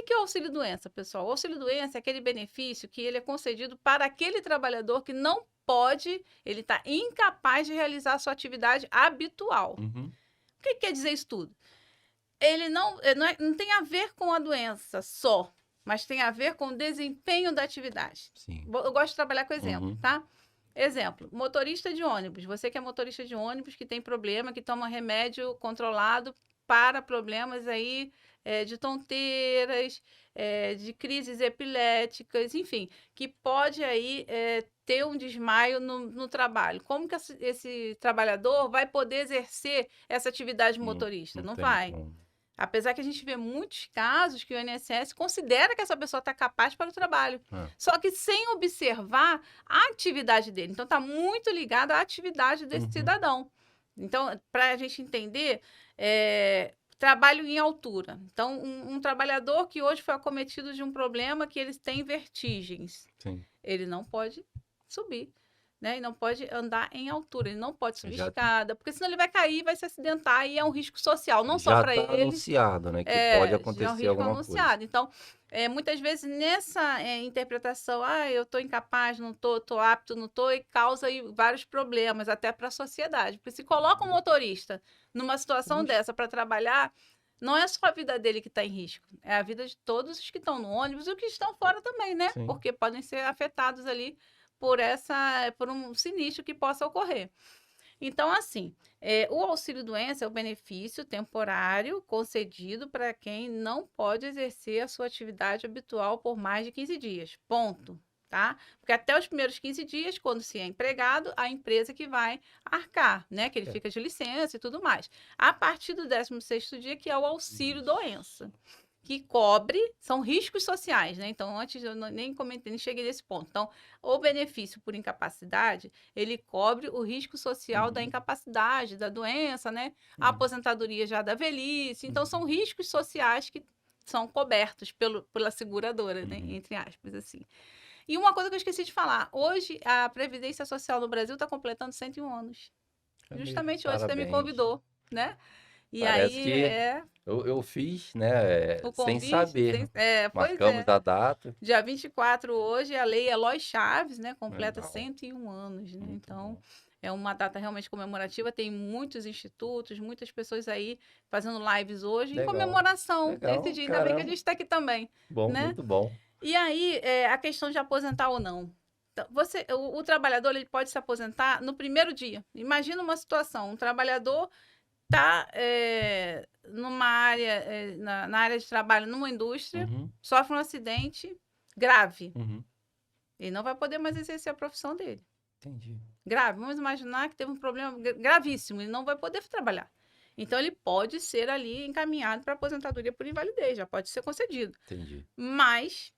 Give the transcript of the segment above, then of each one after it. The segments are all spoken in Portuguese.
que é o auxílio-doença, pessoal? O auxílio-doença é aquele benefício que ele é concedido para aquele trabalhador que não pode, ele está incapaz de realizar a sua atividade habitual. Uhum. O que quer dizer isso tudo? Ele não tem a ver com a doença só, mas tem a ver com o desempenho da atividade. Sim. Eu gosto de trabalhar com exemplo, Uhum. tá? Exemplo, motorista de ônibus. Você que é motorista de ônibus, que tem problema, que toma remédio controlado para problemas aí de tonteiras, de crises epiléticas, enfim, que pode aí ter um desmaio no trabalho. Como que esse trabalhador vai poder exercer essa atividade Não, motorista? não Não tem vai. como. Apesar que a gente vê muitos casos que o INSS considera que essa pessoa está capaz para o trabalho, É. só que sem observar a atividade dele. Então, está muito ligado à atividade desse Uhum. cidadão. Então, para a gente entender, trabalho em altura. Então, um trabalhador que hoje foi acometido de um problema que ele tem vertigens, Sim. ele não pode subir. Né? E não pode andar em altura, ele não pode subir Já, escada, porque senão ele vai cair, vai se acidentar e é um risco social, não só já para está ele, anunciado, né, que pode já é um acontecer risco alguma coisa. anunciado. Então, muitas vezes nessa interpretação, eu estou incapaz, não estou apto, não estou, e causa aí vários problemas até para a sociedade. Porque se coloca um motorista numa situação Puxa. dessa para trabalhar, não é só a vida dele que está em risco, é a vida de todos os que estão no ônibus e os que estão fora também, né? Sim. Porque podem ser afetados ali por um sinistro que possa ocorrer. Então, assim, o auxílio-doença é o benefício temporário concedido para quem não pode exercer a sua atividade habitual por mais de 15 dias. Ponto. Tá? Porque até os primeiros 15 dias, quando se é empregado, a empresa que vai arcar, né? Que ele É. fica de licença e tudo mais. A partir do 16º dia, que é o auxílio-doença, que cobre, são riscos sociais, né? Então, antes eu nem comentei, nem cheguei nesse ponto. Então, o benefício por incapacidade, ele cobre o risco social da Uhum. incapacidade, da doença, né? A Uhum. aposentadoria já da velhice. Então, são Uhum. riscos sociais que são cobertos pela seguradora, né? Uhum. Entre aspas, assim. E uma coisa que eu esqueci de falar, hoje a Previdência Social no Brasil está completando 101 anos. É mesmo. Justamente hoje você me Parabéns. convidou, né? E Parece aí que eu fiz, né, o sem convite, saber. pois Marcamos é. a data. Dia 24 hoje, a Lei Eloy Chaves, né, completa Legal. 101 anos, né? Muito Então, bom. é uma data realmente comemorativa. Tem muitos institutos, muitas pessoas aí fazendo lives hoje em Legal. comemoração desse Legal. dia. Ainda bem que a Caramba. gente está aqui também, Bom, né? muito bom. E aí, a questão de aposentar ou não. Então, o trabalhador ele pode se aposentar no primeiro dia. Imagina uma situação: um trabalhador está numa área, na área de trabalho, numa indústria, Uhum. sofre um acidente grave. Uhum. Ele não vai poder mais exercer a profissão dele. Entendi. Grave. Vamos imaginar que teve um problema gravíssimo. Ele não vai poder trabalhar. Então, ele pode ser ali encaminhado para aposentadoria por invalidez, já pode ser concedido. Entendi. Mas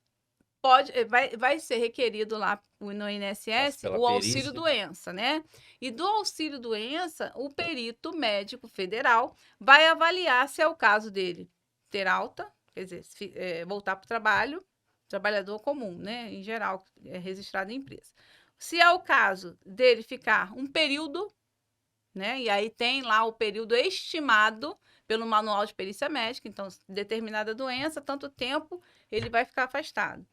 vai ser requerido lá no Passa INSS pela o perícia. auxílio-doença, né? E do auxílio-doença, o perito médico federal vai avaliar se é o caso dele ter alta, quer dizer, voltar para o trabalho, trabalhador comum, né? Em geral, é registrado em empresa. Se é o caso dele ficar um período, né? E aí tem lá o período estimado pelo manual de perícia médica, então, determinada doença, tanto tempo ele vai ficar afastado.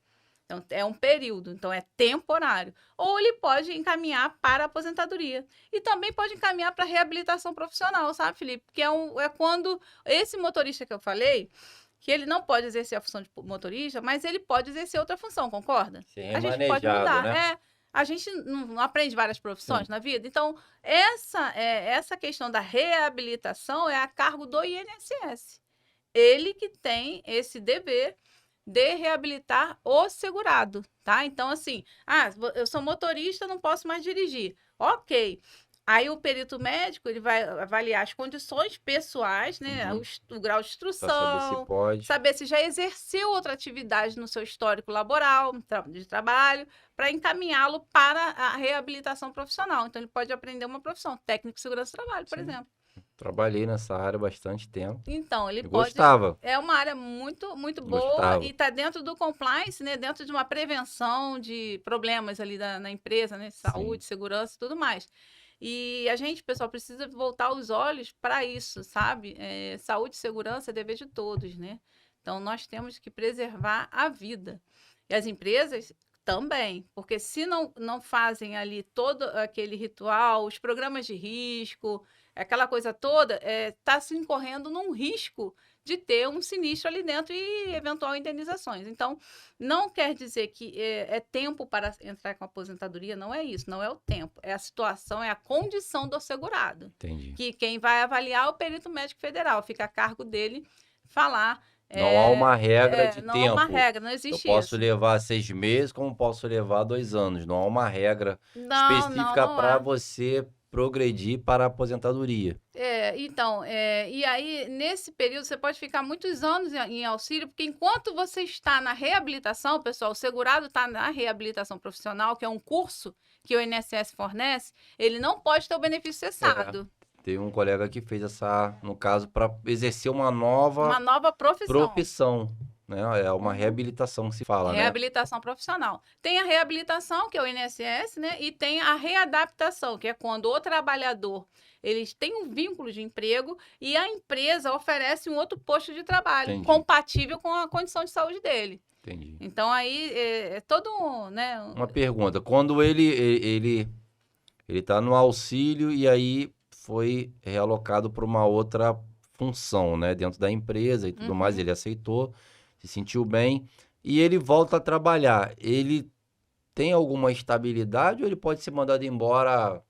Então, é um período, então é temporário. Ou ele pode encaminhar para a aposentadoria. E também pode encaminhar para a reabilitação profissional, sabe, Felipe? Que é quando esse motorista que eu falei, que ele não pode exercer a função de motorista, mas ele pode exercer outra função, concorda? Sim, A gente pode remanejado, mudar. né? A gente não aprende várias profissões Sim. na vida. Então, essa questão da reabilitação é a cargo do INSS. Ele que tem esse dever de reabilitar o segurado, tá? Então, assim, eu sou motorista, não posso mais dirigir. Ok. Aí o perito médico ele vai avaliar as condições pessoais, né? Uhum. O grau de Para saber se instrução, pode. saber se já exerceu outra atividade no seu histórico laboral, de trabalho, para encaminhá-lo para a reabilitação profissional. Então, ele pode aprender uma profissão, técnico de segurança do trabalho, por Sim. exemplo. Trabalhei nessa área há bastante tempo. Então, ele E pode. gostava. É uma área muito, muito boa e Gostava. está dentro do compliance, né? Dentro de uma prevenção de problemas ali na empresa, né? Sim. Saúde, segurança e tudo mais. E a gente, pessoal, precisa voltar os olhos para isso, sabe? Saúde e segurança é dever de todos, né? Então, nós temos que preservar a vida. E as empresas também, porque se não fazem ali todo aquele ritual, os programas de risco, aquela coisa toda, está se incorrendo num risco de ter um sinistro ali dentro e eventual indenizações. Então, não quer dizer que é tempo para entrar com a aposentadoria, não é isso, não é o tempo, é a situação, é a condição do segurado. Entendi. Que quem vai avaliar é o perito médico federal, fica a cargo dele falar. Não há uma regra de Não há uma tempo. regra, não Eu existe posso isso. levar 6 meses, como posso levar 2 anos. Não há uma regra específica Não para há. você progredir para a aposentadoria. Então, e aí, nesse período, você pode ficar muitos anos em auxílio, porque enquanto você está na reabilitação, pessoal, o segurado está na reabilitação profissional, que é um curso que o INSS fornece, ele não pode ter o benefício cessado. Tem um colega que fez no caso, para exercer uma nova Uma nova profissão. profissão, né? É uma reabilitação que se fala, né? Reabilitação profissional. Tem a reabilitação, que é o INSS, né? E tem a readaptação, que é quando o trabalhador eles têm um vínculo de emprego e a empresa oferece um outro posto de trabalho Entendi. compatível com a condição de saúde dele. Entendi. Então, aí é todo, né? Uma pergunta, quando ele está no auxílio e aí foi realocado para uma outra função, né? Dentro da empresa e tudo mais, ele aceitou, se sentiu bem e ele volta a trabalhar. Ele tem alguma estabilidade ou ele pode ser mandado embora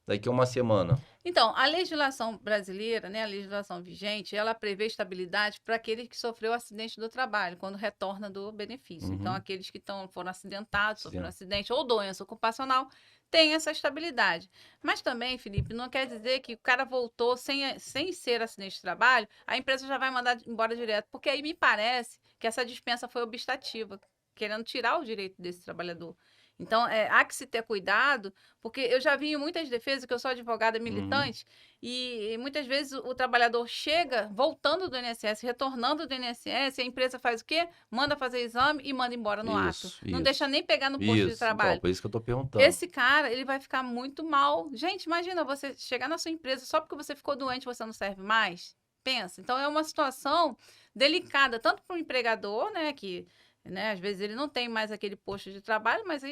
daqui a uma semana? Então, a legislação brasileira, né, a legislação vigente, ela prevê estabilidade para aquele que sofreu acidente do trabalho, quando retorna do benefício. Então, aqueles que foram acidentados, sofreram acidente ou doença ocupacional, têm essa estabilidade. Mas também, Felipe, não quer dizer que o cara voltou sem ser acidente de trabalho, a empresa já vai mandar embora direto, porque aí me parece que essa dispensa foi obstativa, querendo tirar o direito desse trabalhador. Então, há que se ter cuidado, porque eu já vi em muitas defesas, que eu sou advogada militante, e muitas vezes o trabalhador chega voltando do INSS, retornando do INSS, e a empresa faz o quê? Manda fazer exame e manda embora no ato. Não deixa nem pegar no posto de trabalho. Então, por isso que eu tô perguntando. Esse cara, ele vai ficar muito mal. Gente, imagina você chegar na sua empresa só porque você ficou doente, você não serve mais. Pensa. Então, é uma situação delicada, tanto para o empregador, né, que, né, às vezes ele não tem mais aquele posto de trabalho, mas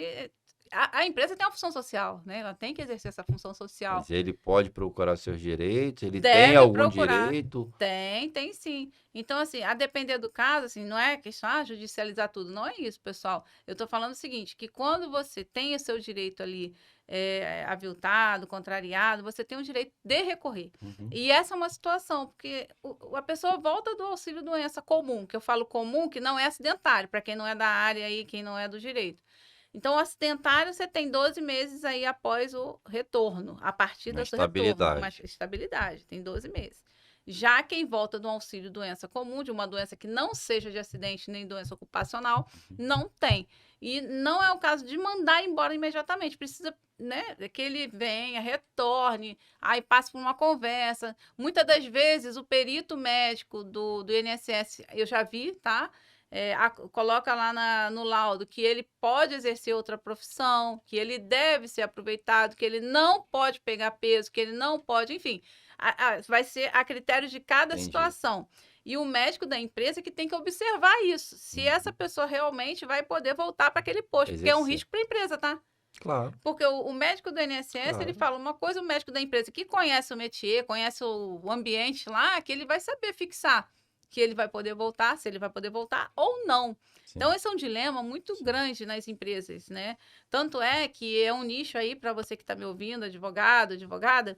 a empresa tem uma função social, né? Ela tem que exercer essa função social. Mas ele pode procurar seus direitos? Ele Deve tem algum procurar. direito? Tem sim. Então, assim, a depender do caso, assim, não é questão de judicializar tudo, não é isso, pessoal. Eu estou falando o seguinte, que quando você tem o seu direito ali aviltado, contrariado, você tem o direito de recorrer. E essa é uma situação, porque a pessoa volta do auxílio-doença comum, que eu falo comum, que não é acidentário, para quem não é da área aí, quem não é do direito. Então, o acidentário, você tem 12 meses aí após o retorno, a partir do seu retorno. Uma estabilidade, tem 12 meses. Já quem volta do auxílio doença comum, de uma doença que não seja de acidente nem doença ocupacional, não tem. E não é o caso de mandar embora imediatamente. Precisa, né, que ele venha, retorne, aí passe por uma conversa. Muitas das vezes, o perito médico do INSS, eu já vi, tá? Coloca lá no laudo que ele pode exercer outra profissão, que ele deve ser aproveitado, que ele não pode pegar peso, que ele não pode, enfim, vai ser a critério de cada situação. E o médico da empresa que tem que observar isso, se essa pessoa realmente vai poder voltar para aquele posto, porque é um risco para a empresa, tá? Claro. Porque o médico do INSS, ele fala uma coisa, o médico da empresa que conhece o métier, conhece o ambiente lá, que ele vai saber fixar que ele vai poder voltar, se ele vai poder voltar ou não. Sim. Então, esse é um dilema muito grande nas empresas, né? Tanto é que é um nicho aí, para você que está me ouvindo, advogado, advogada,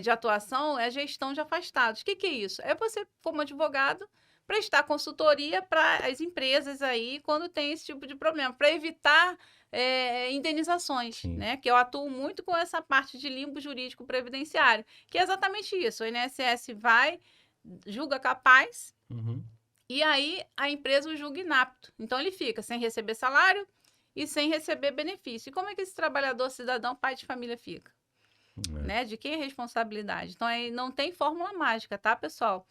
de atuação, é gestão de afastados. O que é isso? É você, como advogado, prestar consultoria para as empresas aí quando tem esse tipo de problema, para evitar indenizações, né? Que eu atuo muito com essa parte de limbo jurídico previdenciário, que é exatamente isso. O INSS julga capaz, e aí a empresa o julga inapto. Então, ele fica sem receber salário e sem receber benefício. E como é que esse trabalhador, cidadão, pai de família fica? Né? De quem é a responsabilidade? Então, aí não tem fórmula mágica, tá, pessoal?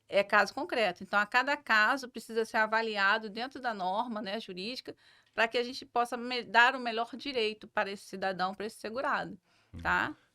É caso concreto. Então, a cada caso precisa ser avaliado dentro da norma, né, jurídica, para que a gente possa dar o melhor direito para esse cidadão, para esse segurado, tá?